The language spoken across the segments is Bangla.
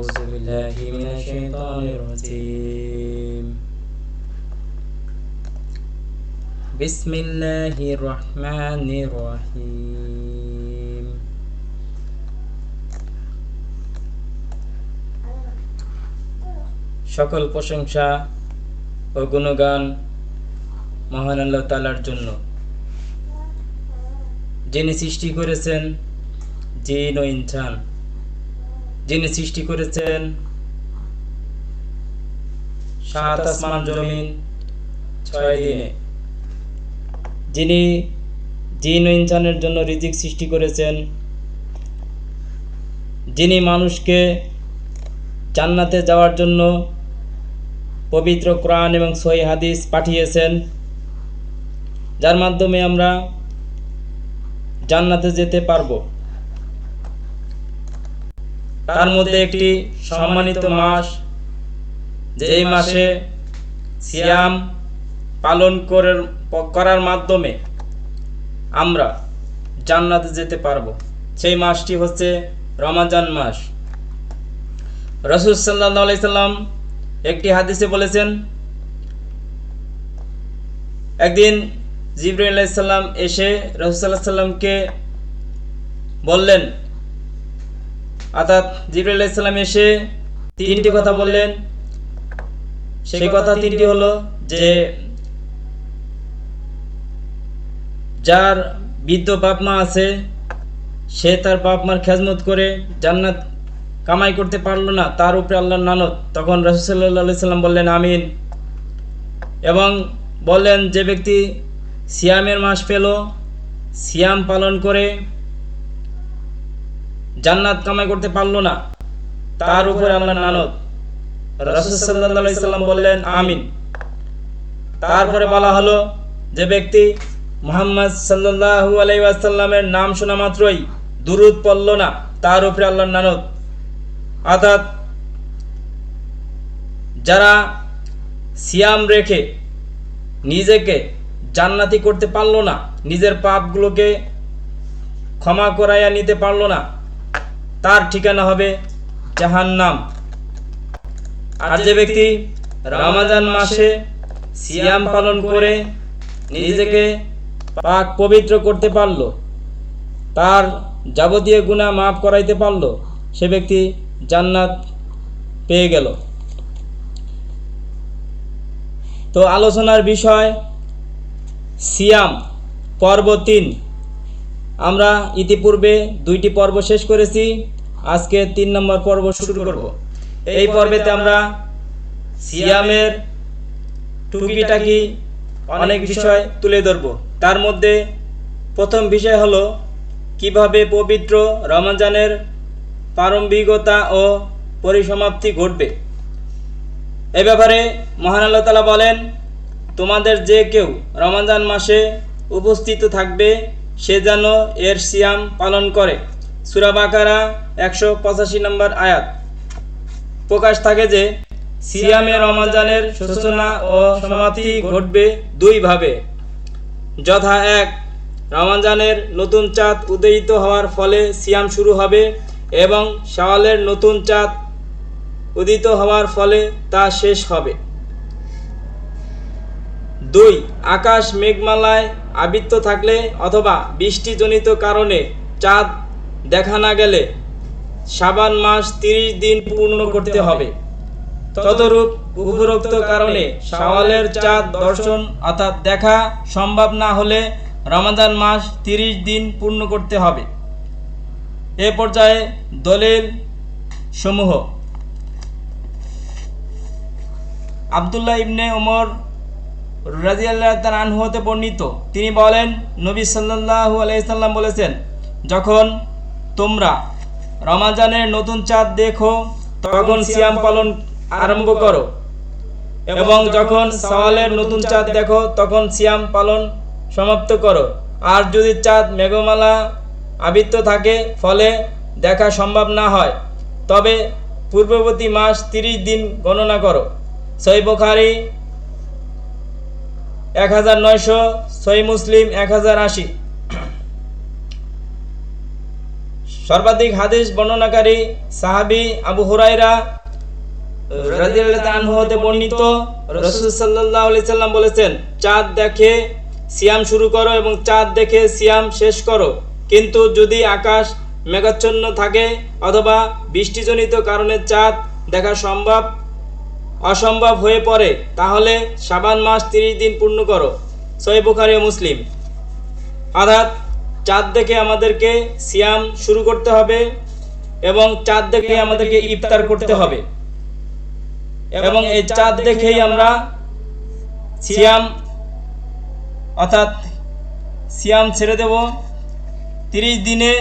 أعوذ بالله من الشيطان الرجيم بسم الله الرحمن الرحيم সকল প্রশংসা ও গুণগান মহান আল্লাহ তাআলার জন্য, যিনি সৃষ্টি করেছেন জিন ও ইনসান, যিনি সৃষ্টি করেছেন সাত আসমান জমিন 6 দিনে, যিনি জিন ও ইনসানের জন্য রিজিক সৃষ্টি করেছেন, যিনি মানুষকে জান্নাতে যাওয়ার জন্য পবিত্র কোরআন এবং সহিহ হাদিস পাঠিয়েছেন, যার মাধ্যমে আমরা জান্নাতে যেতে পারবো। তার মধ্যে একটি সম্মানিত মাস, যেই মাসে সিয়াম পালন করার মাধ্যমে আমরা জান্নাতে যেতে পারবো, সেই মাসটি হচ্ছে রমজান মাস। রাসূল সাল্লাল্লাহু আলাইহি সাল্লাম একটি হাদিসে বলেছেন, একদিন জিবরাইল আলাইহিস সালাম এসে রাসূল সাল্লাল্লাহু আলাইহি সাল্লামকে বললেন, অর্থাৎ জিবরাইল আলাইহিস সালাম এসে তিনটি কথা বললেন। সেই কথা তিনটি হলো যে, যার বৃদ্ধ বাপ মা আছে, সে তার বাপ মার খেজমত করে জান্নাত কামাই করতে পারলো না, তার উপরে আল্লাহর লানত। তখন রাসূল সাল্লাল্লাহু আলাইহি সাল্লাম বললেন আমিন, এবং বললেন যে ব্যক্তি সিয়ামের মাস পেল, সিয়াম পালন করে জান্নাত কামাই করতে পারলো না, তার উপরে আল্লাহর লানত। রাসূল সাল্লাল্লাহু আলাইহি সাল্লাম বললেন আমিন। তারপরে বলা হলো, যে ব্যক্তি মুহাম্মদ সাল্লাল্লাহু আলাইহি ওয়াসাল্লামের নাম শোনা মাত্রই দুরূদ পড়ল না, তার উপরে আল্লাহর লানত। অর্থাৎ যারা সিয়াম রেখে নিজেকে জান্নাতি করতে পারলো না, নিজের পাপগুলোকে ক্ষমা করাইয়া নিতে পারলো না, তার ঠিকানা হবে জাহান্নাম। আর যে ব্যক্তি রমজান মাসে সিয়াম পালন করে নিজেকে পাক পবিত্র করতে পারলো, তার যাবতীয় গুনাহ মাফ করাইতে পারলো, সে ব্যক্তি জান্নাত পেয়ে গেল। তো আলোচনার বিষয় সিয়াম পর্ব 3। আমরা ইতিপূর্বে 2টি পর্ব শেষ করেছি, আজকে 3 নম্বর পর্ব শুরু করব। এই পর্বেতে আমরা সিয়ামের টুকিটাকি অনেক বিষয় তুলে ধরব। তার মধ্যে প্রথম বিষয় হলো কিভাবে পবিত্র রমজানের প্রারম্ভিকতা ও পরিসমাপ্তি ঘটবে। এ ব্যাপারে মহান আল্লাহ তাআলা বলেন, তোমাদের যে কেউ রমজান মাসে উপস্থিত থাকবে, সে যেন এর সিয়াম পালন করে। সূরা বাকারা 185 নম্বর আয়াত। প্রকাশ থাকে যে সিয়ামে রমজানের সূচনা ও সমাপ্তি ঘটবে 2 ভাবে, যথা 1, রমজানের নতুন চাঁদ উদয়িত হওয়ার ফলে সিয়াম শুরু হবে, এবং শাওয়ালের নতুন চাঁদ উদিত হওয়ার ফলে তা শেষ হবে। 2, আকাশ মেঘমালায় আবৃত থাকলে অথবা বৃষ্টিজনিত কারণে চাঁদ দেখা না গেলে শাবান মাস 30 দিন পূর্ণ করতে হবে। তদরূপ উপরোক্ত কারণে শাওয়ালের চাঁদ দর্শন অর্থাৎ দেখা সম্ভব না হলে রমজান মাস 30 দিন পূর্ণ করতে হবে। এ পর্যায়ে দলিল সমূহ। আব্দুল্লাহ ইবনে ওমর রাদিয়াল্লাহু তাআলা আনহু হতে বর্ণিত, তিনি বলেন, নবী সাল্লাল্লাহু আলাইহি সাল্লাম বলেছেন, যখন তোমরা রমজানের নতুন চাঁদ দেখো তখন সিয়াম পালন আরম্ভ করো, এবং যখন শাওয়ালের নতুন চাঁদ দেখো তখন সিয়াম পালন সমাপ্ত করো। আর যদি চাঁদ মেঘমালা আবৃত থাকে, ফলে দেখা সম্ভব না হয়, তবে পূর্ববর্তী মাস 30 দিন গণনা করো। সহিহ বুখারী 1009, সহিহ মুসলিম 1080। সর্বাধিক হাদিস বর্ণনাকারী সাহাবী আবু হুরায়রা রাদিয়াল্লাহু আনহু হতে বর্ণিত, রাসূল সাল্লাল্লাহু আলাইহি সাল্লাম বলেছেন, চাঁদ দেখে সিয়াম শুরু করো এবং চাঁদ দেখে সিয়াম শেষ করো। কিন্তু যদি আকাশ মেঘাচ্ছন্ন থাকে অথবা বৃষ্টিজনিত কারণে চাঁদ দেখা অসম্ভব হয়ে পড়ে, তাহলে শাবান মাস 30 দিন পূর্ণ করো। সহিহ বুখারী ও মুসলিম। অর্থাৎ চাঁদ দেখে আমাদেরকে সিয়াম শুরু করতে হবে এবং চাঁদ দেখে আমাদেরকে ইফতার করতে হবে, এবং এই চাঁদ দেখেই আমরা সিয়াম অর্থাৎ সিয়াম ছেড়ে দেব। 30 দিনে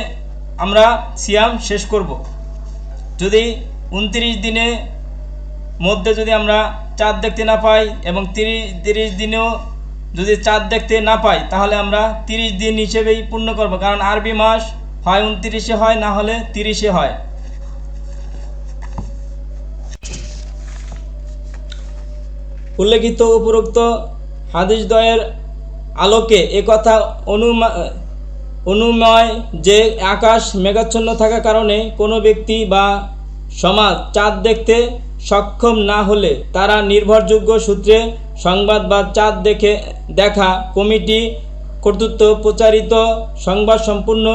আমরা সিয়াম শেষ করব। যদি 29 দিনে মধ্যে যদি আমরা চাঁদ দেখতে না পাই এবং 30 দিনেও যদি চাঁদ দেখতে না পাই, তাহলে আমরা 30 দিন হিসেবেই পূর্ণ করব, কারণ আরবি মাস হয় 29-এ হয়, না হলে 30-এ হয়। উল্লেখিত উপরোক্ত হাদিসদ্বয়ের আলোকে একথা অনুমেয় যে আকাশ মেঘাচ্ছন্ন থাকার কারণে কোনো ব্যক্তি বা সমাজ চাঁদ দেখতে সক্ষম না হলে তারা নির্ভরযোগ্য সূত্রে সংবাদ বা চাঁদ দেখা কমিটি কর্তৃক প্রচারিত সংবাদ সম্পূর্ণ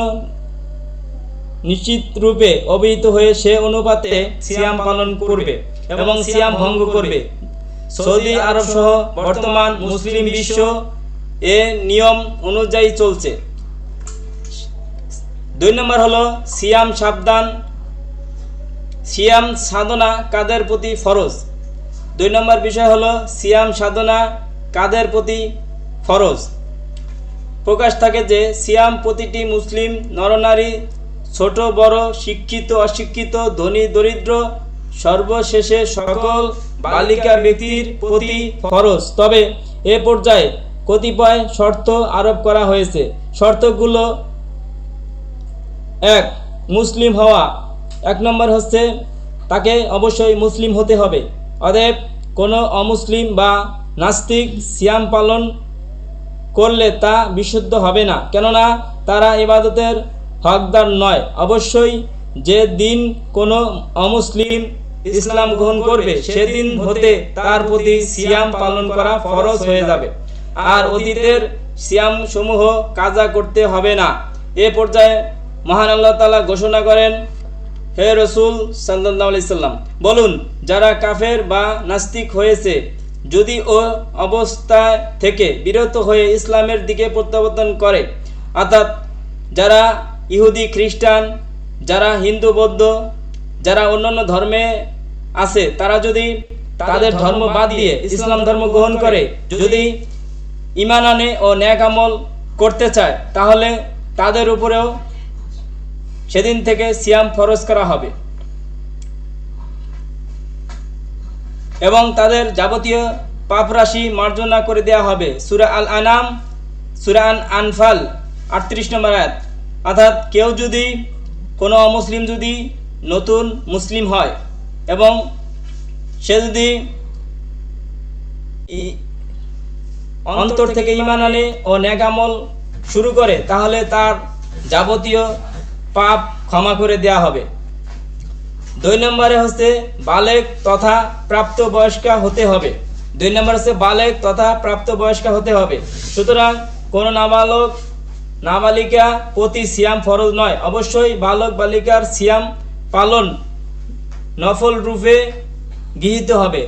নিশ্চিত রূপে অবহিত হয়ে সে অনুপাতে সিয়াম পালন করবে এবং সিয়াম ভঙ্গ করবে। সৌদি আরব সহ বর্তমান মুসলিম বিশ্ব এ নিয়ম অনুযায়ী চলছে। 2 নম্বর হলো সিয়াম সাধনা কাদের প্রতি ফরজ। 2 নম্বর বিষয় হলো সিয়াম সাধনা কাদের প্রতি ফরজ। প্রকাশ থাকে যে সিয়াম প্রতিটি মুসলিম নরনারী, ছোট বড়, শিক্ষিত অশিক্ষিত, ধনী দরিদ্র, সর্বশেষে সকল বালিকা ব্যক্তির প্রতি ফরজ। তবে এ পর্যায়ে কতিপয় শর্ত আরোপ করা হয়েছে। শর্তগুলো: 1. মুসলিম হওয়া। 1 নম্বর হচ্ছে তাকে অবশ্যই মুসলিম হতে হবে। অতএব কোনো অমুসলিম বা নাস্তিক সিয়াম পালন করলে তা বিশুদ্ধ হবে না, কেননা তারা ইবাদতের হকদার নয়। অবশ্যই যে দিন কোনো অমুসলিম ইসলাম গ্রহণ করবে সেদিন হতে তার প্রতি সিয়াম পালন করা ফরজ হয়ে যাবে, আর অতীতের সিয়াম সমূহ কাজা করতে হবে না। এ পর্যায়ে মহান আল্লাহ তাআলা ঘোষণা করেন, হে রাসূল সাল্লাল্লাহু আলাইহি সাল্লাম, বলুন, যারা কাফের বা নাস্তিক হয়েছে যদি ও অবস্থা থেকে বিরত হয়ে ইসলামের দিকে প্রত্যাবর্তন করে, অর্থাৎ যারা ইহুদি খ্রিস্টান, যারা হিন্দু বৌদ্ধ, যারা অন্যান্য ধর্মে আছে, তারা যদি তাদের ধর্ম বাদ দিয়ে ইসলাম ধর্ম গ্রহণ করে, যদি ঈমান আনে ও নেক আমল করতে চায়, তাহলে তাদের উপরেও সেদিন থেকে সিয়াম ফরজ করা হবে এবং তাদের যাবতীয় পাপরাশি মার্জনা করে দেওয়া হবে। সূরা আল-আনাম, সূরা আনফাল 38 নম্বর আয়াত। অর্থাৎ কেউ যদি, কোনো অমুসলিম যদি নতুন মুসলিম হয় এবং সে যদি অন্তর থেকে ঈমান আনে ও নেক আমল শুরু করে, তাহলে তার যাবতীয় পাপ ক্ষমা করে দেওয়া হবে। 2 নম্বরে হচ্ছে বালেগ তথা প্রাপ্তবয়স্কা হতে হবে। 2 নম্বর হচ্ছে বালেগ তথা প্রাপ্তবয়স্কা হতে হবে। সুতরাং কোনো নাবালিকা প্রতি সিয়াম ফরজ নয়। অবশ্যই বালক বালিকার সিয়াম পালন নফল রূপে গৃহীত হবে,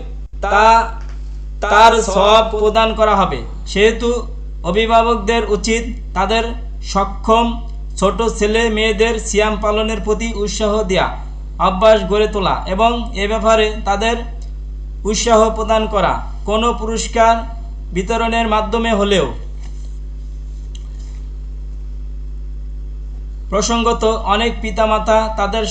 তার সওয়াব প্রদান করা হবে। সেহেতু অভিভাবকদের উচিত তাদের সক্ষম ছোট ছেলে মেয়েদের সিয়াম পালনের প্রতি উৎসাহ দেয়া, অভ্যাস গড়ে তোলা এবং এ ব্যাপারে তাদের উৎসাহ প্রদান করা, কোনো পুরস্কার বিতরণের মাধ্যমে হলেও। প্রসঙ্গত, অনেক পিতামাতা তাদের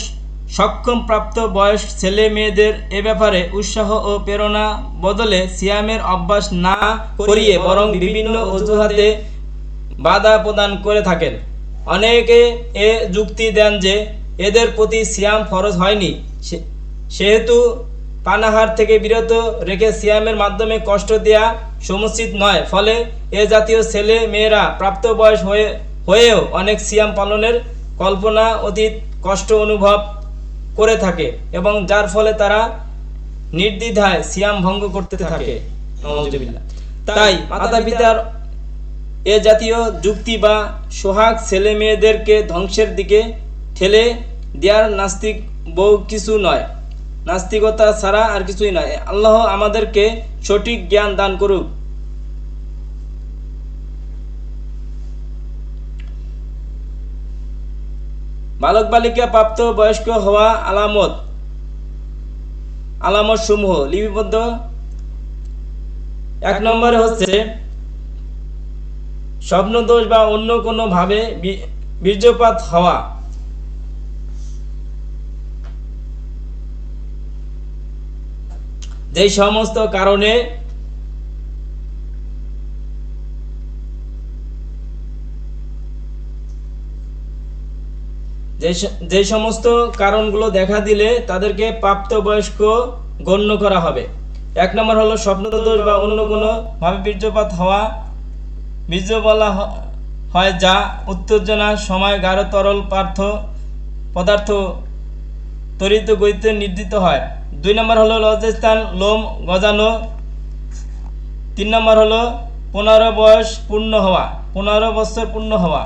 সক্ষম প্রাপ্ত বয়স ছেলে মেয়েদের এ ব্যাপারে উৎসাহ ও প্রেরণা বদলে সিয়ামের অভ্যাস না করিয়ে বরং বিভিন্ন অজুহাতে বাধা প্রদান করে থাকেন। অনেকে এ যুক্তি দেন যে এদের প্রতি সিয়াম ফরজ হয়নি, সেহেতু পানাহার থেকে বিরত রেখে সিয়ামের মাধ্যমে কষ্ট দেয়া সমুচিত নয়। ফলে এ জাতীয় ছেলে মেয়েরা প্রাপ্ত বয়স হয়েও অনেক সিয়াম পালনের কল্পনা অতীত কষ্ট অনুভব করে থাকে এবং যার ফলে তারা নির্দ্বিধায় সিয়াম ভঙ্গ করতে থাকে। তাই মাতা পিতার এ জাতীয় যুক্তি বা সোহাগ ছেলে মেয়েদেরকে ধ্বংসের দিকে ঠেলে দেওয়ার নাস্তিক বউ কিছু নয়, নাস্তিকতা ছাড়া আর কিছুই নয়। আল্লাহ আমাদেরকে সঠিক জ্ঞান দান করুক। বালক বালিকা প্রাপ্ত বয়স্ক হওয়া আলামত সমূহ লিপিবদ্ধ। 1 নম্বরে হচ্ছে স্বপ্নদোষ বা অন্য কোনো ভাবে বীর্যপাত হওয়া। যেই সমস্ত কারণে যে সমস্ত কারণগুলো দেখা দিলে তাদেরকে প্রাপ্তবয়স্ক গণ্য করা হবে। 1 নম্বর হলো স্বপ্নদোষ বা অন্য কোনো ভাবে বীর্যপাত হওয়া। বীর্য বলা হয় যা উত্তেজনার সময় গাঢ় তরল পদার্থ তড়িৎ গতিতে নির্দিত হয়। 2 নম্বর হলো লজ্জাস্থান লোম গজানো। 3 নম্বর হলো 15 বছর পূর্ণ হওয়া।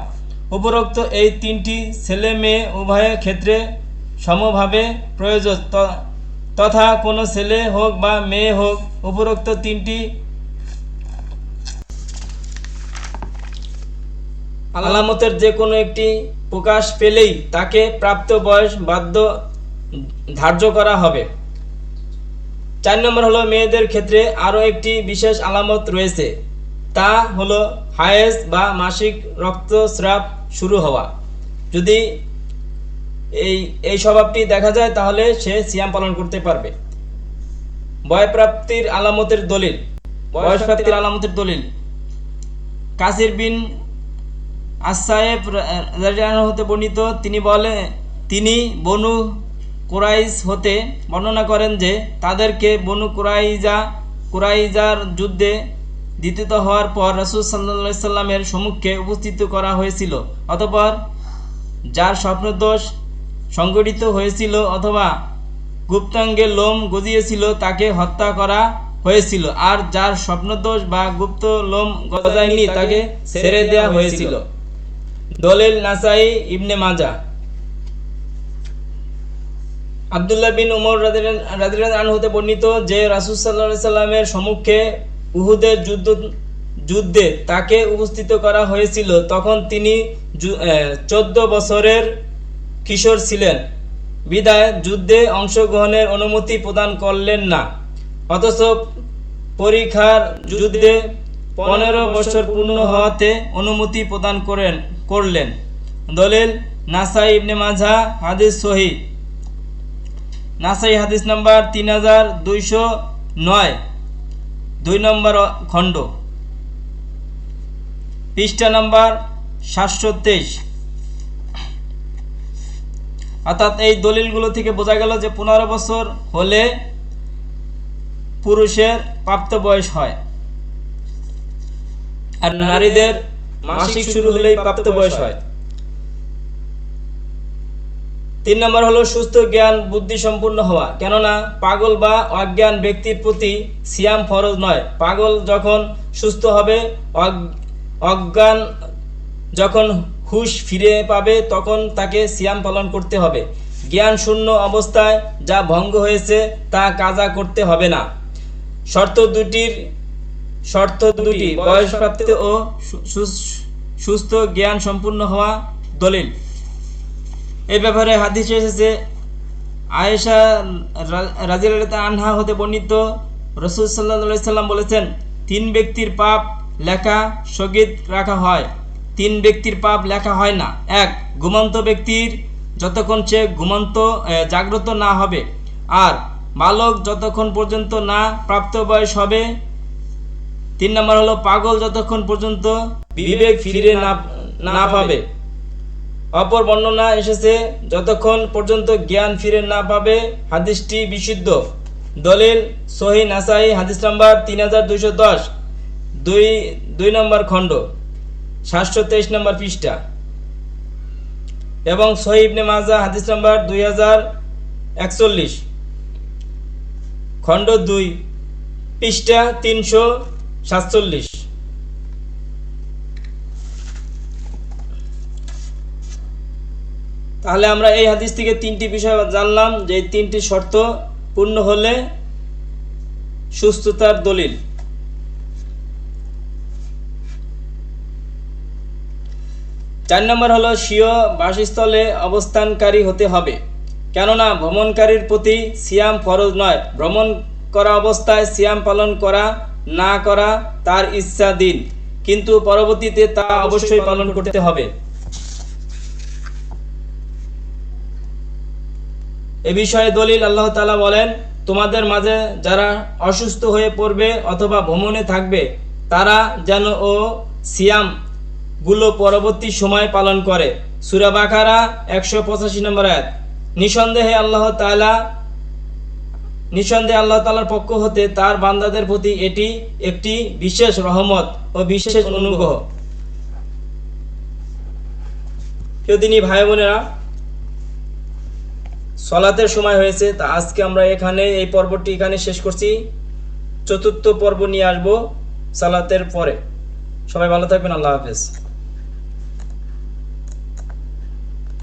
উপরোক্ত এই 3টি ছেলে মেয়ে উভয়ের ক্ষেত্রে সমভাবে প্রযোজ্য, তথা কোনো ছেলে হোক বা মেয়ে হোক উপরোক্ত 3টি আলামতের যে কোনো একটি প্রকাশ পেলেই তাকে প্রাপ্ত বয়স বাধ্য ধার্য করা হবে। 4 নম্বর হলো মেয়েদের ক্ষেত্রে আরও একটি বিশেষ আলামত রয়েছে, তা হলো হায়েজ বা মাসিক রক্তস্রাব শুরু হওয়া। যদি এই স্বভাবটি দেখা যায় তাহলে সে সিয়াম পালন করতে পারবে। বয়ঃপ্রাপ্তির আলামতের দলিল কাসির বিন আসায়েব রাদিয়াল্লাহু হতে বর্ণিত, তিনি বনু কুরাইজ হতে বর্ণনা করেন যে তাদেরকে বনু কুরাইজার যুদ্ধে দ্বিতীয় হওয়ার পর রাসূল সাল্লাল্লাহু আলাইহি সাল্লামের সম্মুখে উপস্থিত করা হয়েছিল। অতঃপর যার স্বপ্নদোষ সংঘটিত হয়েছিল অথবা গুপ্তাঙ্গে লোম গজিয়েছিল তাকে হত্যা করা হয়েছিল, আর যার স্বপ্নদোষ বা গুপ্ত লোম গজায়নি তাকে ছেড়ে দেওয়া হয়েছিল। দলিল নাসাই ইবনে মাজাহ। আব্দুল্লাহ বিন উমর রাদিয়াল্লাহু আনহু হতে বর্ণিত যে রাসূল সাল্লাল্লাহু আলাইহি সাল্লামের সম্মুখে উহুদের যুদ্ধে তাকে উপস্থিত করা হয়েছিল। তখন তিনি 14 বছরের কিশোর ছিলেন, বিদায় যুদ্ধে অংশগ্রহণের অনুমতি প্রদান করলেন না। অথচ পরীক্ষার যুদ্ধে 15 বছর পূর্ণ হওয়াতে অনুমতি প্রদান করলেন। দলিল নাসাই ইবনে মাজাহ, হাদিস সহিহ। নাসাই হাদিস নাম্বার 3209, 2 নম্বর খণ্ড, পৃষ্ঠা নাম্বার 723। অর্থাৎ এই দলিলগুলো থেকে বোঝা গেল যে 15 বছর হলে পুরুষের প্রাপ্ত বয়স হয়, আর নারীদের মাসিক শুরু হলেই প্রাপ্ত বয়স হয়। 3 নম্বর হলো সুস্থ জ্ঞান বুদ্ধি সম্পূর্ণ হওয়া। কেননা পাগল বা অজ্ঞান ব্যক্তির প্রতি সিয়াম ফরজ নয়। পাগল যখন সুস্থ হবে, অজ্ঞান যখন হুঁশ ফিরে পাবে তখন তাকে সিয়াম পালন করতে হবে। জ্ঞান শূন্য অবস্থায় যা ভঙ্গ হয়েছে তা কাজা করতে হবে না। শর্ত দুটি বয়সপ্রাপ্তি ও সুস্থ জ্ঞান সম্পূর্ণ হওয়া। দলিল এই ব্যাপারে হাদিসে এসেছে, আয়েশা রাদিয়াল্লাহু আনহা হতে বর্ণিত, রাসূল সাল্লাল্লাহু আলাইহি সাল্লাম বলেছেন, 3 ব্যক্তির পাপ লেখা স্থগিত রাখা হয়। 3 ব্যক্তির পাপ লেখা হয় না। 1 ঘুমন্ত ব্যক্তির যতক্ষণ সে জাগ্রত না হবে, আর বালক যতক্ষণ পর্যন্ত না প্রাপ্ত বয়স হবে। 3 নম্বর হলো পাগল যতক্ষণ পর্যন্ত বিবেক ফিরে না পাবে। অপর বর্ণনা এসেছে যতক্ষণ পর্যন্ত জ্ঞান ফিরে না পাবে। হাদিসটি বিশুদ্ধ। দলিল সহিহ নাসাই হাদিস নাম্বার 3210, 2 নম্বর খণ্ড, 723 নম্বর পৃষ্ঠা। এবং সহিহ ইবনে মাজাহ হাদিস নাম্বার 2041, খণ্ড 2, পৃষ্ঠা 347। তাহলে আমরা এই হাদিস থেকে 3টি বিষয় জানলাম, যে 3টি শর্ত পূর্ণ হলে সুস্থতার দলিল। 4 নম্বর হলো স্বীয় বাসস্থলে অবস্থানকারী হতে হবে, কেননা ভ্রমণকারীর প্রতি সিয়াম ফরজ নয়। ভ্রমণ করা অবস্থায় সিয়াম পালন করা না করা তার ইচ্ছাধীন, কিন্তু পরবর্তীতে তা অবশ্যই পালন করতে হবে। এ বিষয়ে দলিল, আল্লাহ তাআলা বলেন, তোমাদের মাঝে যারা অসুস্থ হয়ে পড়বে অথবা ভ্রমণে থাকবে তারা যেন সিয়াম গুলো পরবর্তী সময় পালন করে। সূরা বাকারা 185 নম্বর আয়াত। নিঃসন্দেহে আল্লাহ তাআলার পক্ষ হতে তার বান্দাদের প্রতি এটি একটি বিশেষ রহমত ও বিশেষ অনুগ্রহ। প্রিয় ভাই বোনেরা, সলাতের সময় হয়েছে, তা আজকে আমরা এই পর্বটি এখানে শেষ করছি। 4র্থ পর্ব নিয়ে আসবো সালাতের পরে। সবাই ভালো থাকবেন, আল্লাহ হাফেজ।